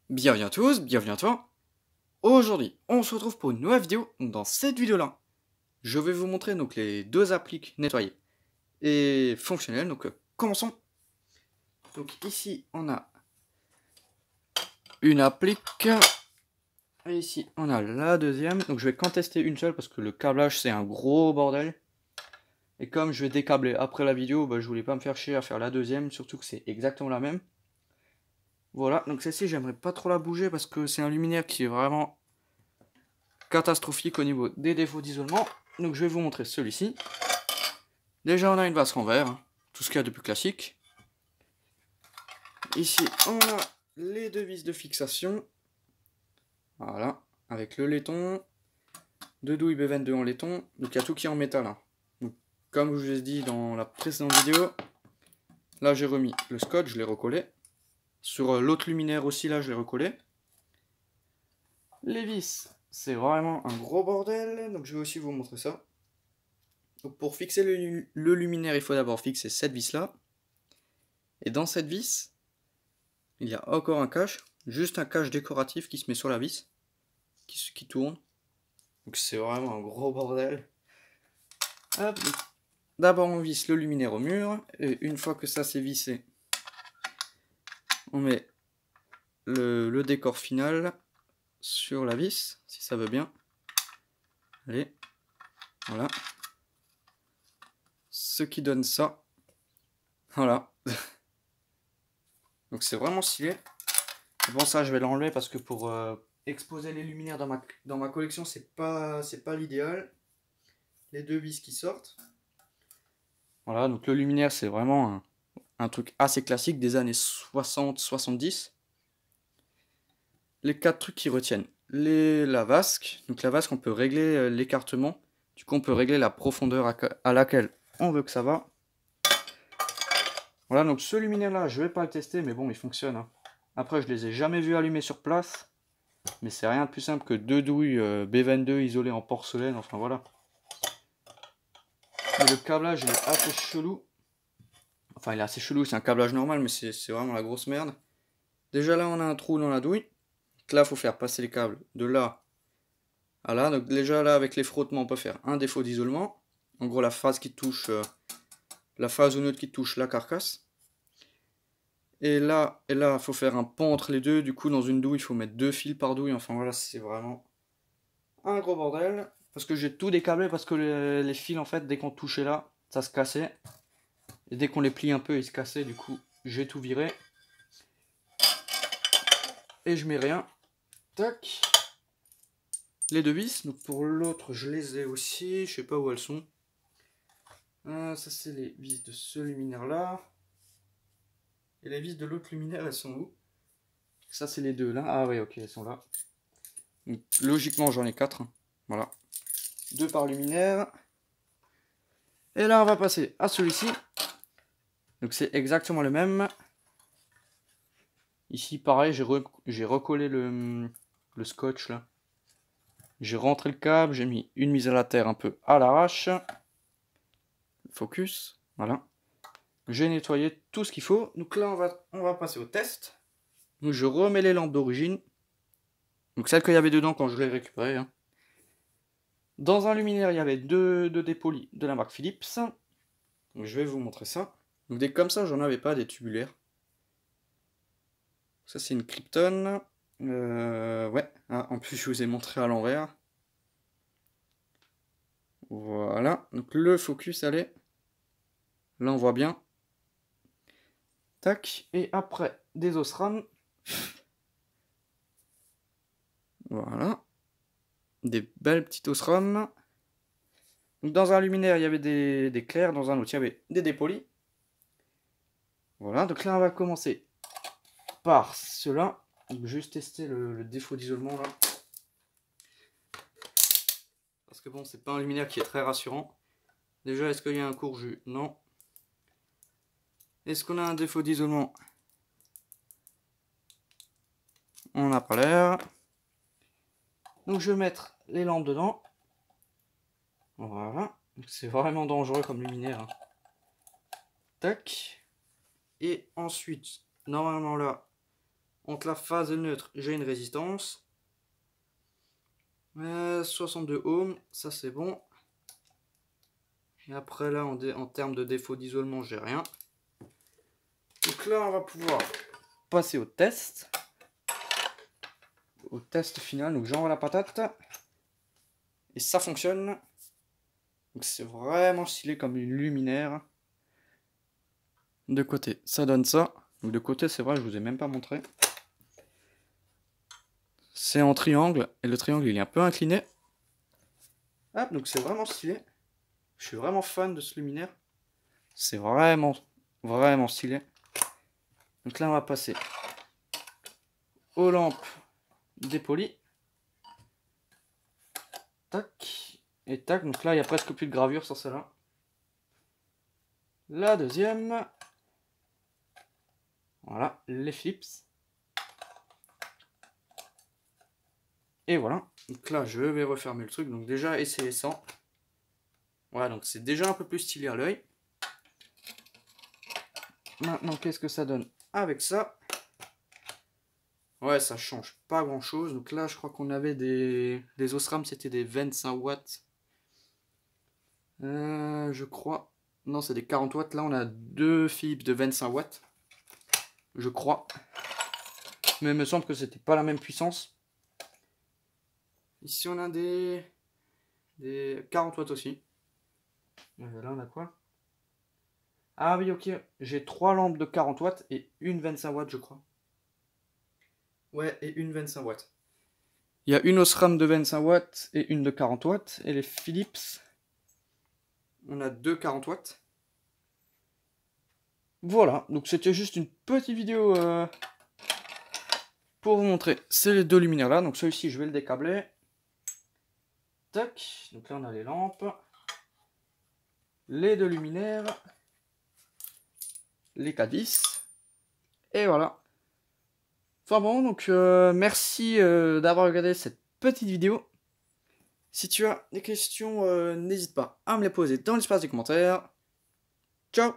Bienvenue à tous, bienvenue à toi. Aujourd'hui, on se retrouve pour une nouvelle vidéo. Dans cette vidéo-là, je vais vous montrer donc les deux appliques nettoyées et fonctionnelles. Donc commençons. Donc ici, on a une applique. Et ici, on a la deuxième. Donc je vais qu'en tester une seule parce que le câblage, c'est un gros bordel. Et comme je vais décabler après la vidéo, je voulais pas me faire chier à faire la deuxième, surtout que c'est exactement la même. Voilà, donc celle-ci, j'aimerais pas trop la bouger parce que c'est un luminaire qui est vraiment catastrophique au niveau des défauts d'isolement. Donc je vais vous montrer celui-ci. Déjà on a une vis en verre, hein, tout ce qu'il y a de plus classique. Ici on a les deux vis de fixation. Voilà, avec le laiton, deux douilles B22 en laiton. Donc il y a tout qui est en métal. Hein. Donc, comme je vous ai dit dans la précédente vidéo, là j'ai remis le scotch, je l'ai recollé. Sur l'autre luminaire aussi, là je l'ai recollé. Les vis, c'est vraiment un gros bordel. Donc je vais aussi vous montrer ça. Donc pour fixer le luminaire, il faut d'abord fixer cette vis là. Et dans cette vis, il y a encore un cache, juste un cache décoratif qui se met sur la vis, qui tourne. Donc c'est vraiment un gros bordel. D'abord on visse le luminaire au mur, et une fois que ça c'est vissé, on met le décor final sur la vis, si ça veut bien. Allez, voilà. Ce qui donne ça. Voilà. Donc c'est vraiment stylé. Bon, ça je vais l'enlever parce que pour exposer les luminaires dans ma collection, c'est pas l'idéal. Les deux vis qui sortent. Voilà, donc le luminaire c'est vraiment un truc assez classique des années 60-70. Les quatre trucs qui retiennent. La vasque. Donc la vasque on peut régler l'écartement. Du coup on peut régler la profondeur à laquelle on veut que ça va. Voilà, donc ce luminaire là je vais pas le tester mais bon il fonctionne. Hein. Après je les ai jamais vus allumer sur place. Mais c'est rien de plus simple que deux douilles B22 isolées en porcelaine, enfin voilà. Mais le câblage il est assez chelou. Enfin il est assez chelou, c'est un câblage normal mais c'est vraiment la grosse merde. Déjà là on a un trou dans la douille. Donc là il faut faire passer les câbles de là à là. Donc déjà là avec les frottements on peut faire un défaut d'isolement. En gros la phase qui touche, la phase ou neutre qui touche la carcasse. Et là il faut faire un pont entre les deux. Du coup dans une douille il faut mettre deux fils par douille. Enfin voilà c'est vraiment un gros bordel. Parce que j'ai tout décablé parce que les fils en fait dès qu'on touchait là ça se cassait. Et dès qu'on les plie un peu ils se cassaient. Du coup j'ai tout viré. Et je mets rien. Tac. Les deux vis. Donc pour l'autre je les ai aussi. Je sais pas où elles sont. Ça c'est les vis de ce luminaire là. Et les vis de l'autre luminaire elles sont où? Ça c'est les deux là. Ah ouais ok elles sont là. Donc, logiquement j'en ai 4. Voilà. 2 par luminaire. Et là on va passer à celui-ci. Donc c'est exactement le même. Ici pareil j'ai recollé le scotch là. J'ai rentré le câble, j'ai mis une mise à la terre un peu à l'arrache. Focus, voilà. J'ai nettoyé tout ce qu'il faut. Donc là on va passer au test. Donc je remets les lampes d'origine. Donc celles qu'il y avait dedans quand je l'ai récupéré. Hein. Dans un luminaire il y avait deux dépolis de la marque Philips. Donc je vais vous montrer ça. Donc des comme ça j'en avais pas, des tubulaires. Ça c'est une Krypton. Ouais, ah, en plus je vous ai montré à l'envers. Voilà, donc le focus, allez. Là on voit bien. Tac, et après des Osram. Voilà. Des belles petites Osram. Donc dans un luminaire il y avait des clairs, dans un autre il y avait des dépolis. Voilà, donc là on va commencer par cela. Donc juste tester le défaut d'isolement là. Parce que bon, c'est pas un luminaire qui est très rassurant. Déjà, est-ce qu'il y a un court-jus? Non. Est-ce qu'on a un défaut d'isolement? On n'a pas l'air. Donc je vais mettre les lampes dedans. Voilà. C'est vraiment dangereux comme luminaire. Hein. Tac. Et ensuite, normalement là, Entre la phase et le neutre, j'ai une résistance. 62 ohms, ça c'est bon. Et après là, en termes de défaut d'isolement, j'ai rien. Donc là, on va pouvoir passer au test. Au test final, donc j'envoie la patate. Et ça fonctionne. Donc c'est vraiment stylé comme une luminaire. De côté, ça donne ça. Donc de côté, c'est vrai, je vous ai même pas montré. C'est en triangle, et le triangle il est un peu incliné. Hop, donc c'est vraiment stylé. Je suis vraiment fan de ce luminaire. C'est vraiment, vraiment stylé. Donc là, on va passer aux lampes dépolies. Tac. Et tac. Donc là, il n'y a presque plus de gravure sur celle-là. La deuxième. Voilà, les Philips. Et voilà. Donc là, je vais refermer le truc. Donc déjà, essayer sans. Voilà, donc c'est déjà un peu plus stylé à l'œil. Maintenant, qu'est-ce que ça donne avec ça? Ouais, ça change pas grand chose. Donc là, je crois qu'on avait des Osram, c'était des 25 watts. Je crois. Non, c'est des 40 watts. Là, on a deux Philips de 25 watts. Je crois. Mais il me semble que c'était pas la même puissance. Ici, on a des 40 watts aussi. Là, on a quoi? Ah oui, ok. J'ai 3 lampes de 40 watts et une 25 watts, je crois. Ouais, et une 25 watts. Il y a une Osram de 25 watts et une de 40 watts. Et les Philips, on a deux 40 watts. Voilà, donc c'était juste une petite vidéo pour vous montrer ces deux luminaires là. Donc celui-ci, je vais le décabler. Tac, donc là on a les lampes. Les deux luminaires. Les K10. Et voilà. Enfin bon, donc merci d'avoir regardé cette petite vidéo. Si tu as des questions, n'hésite pas à me les poser dans l'espace des commentaires. Ciao!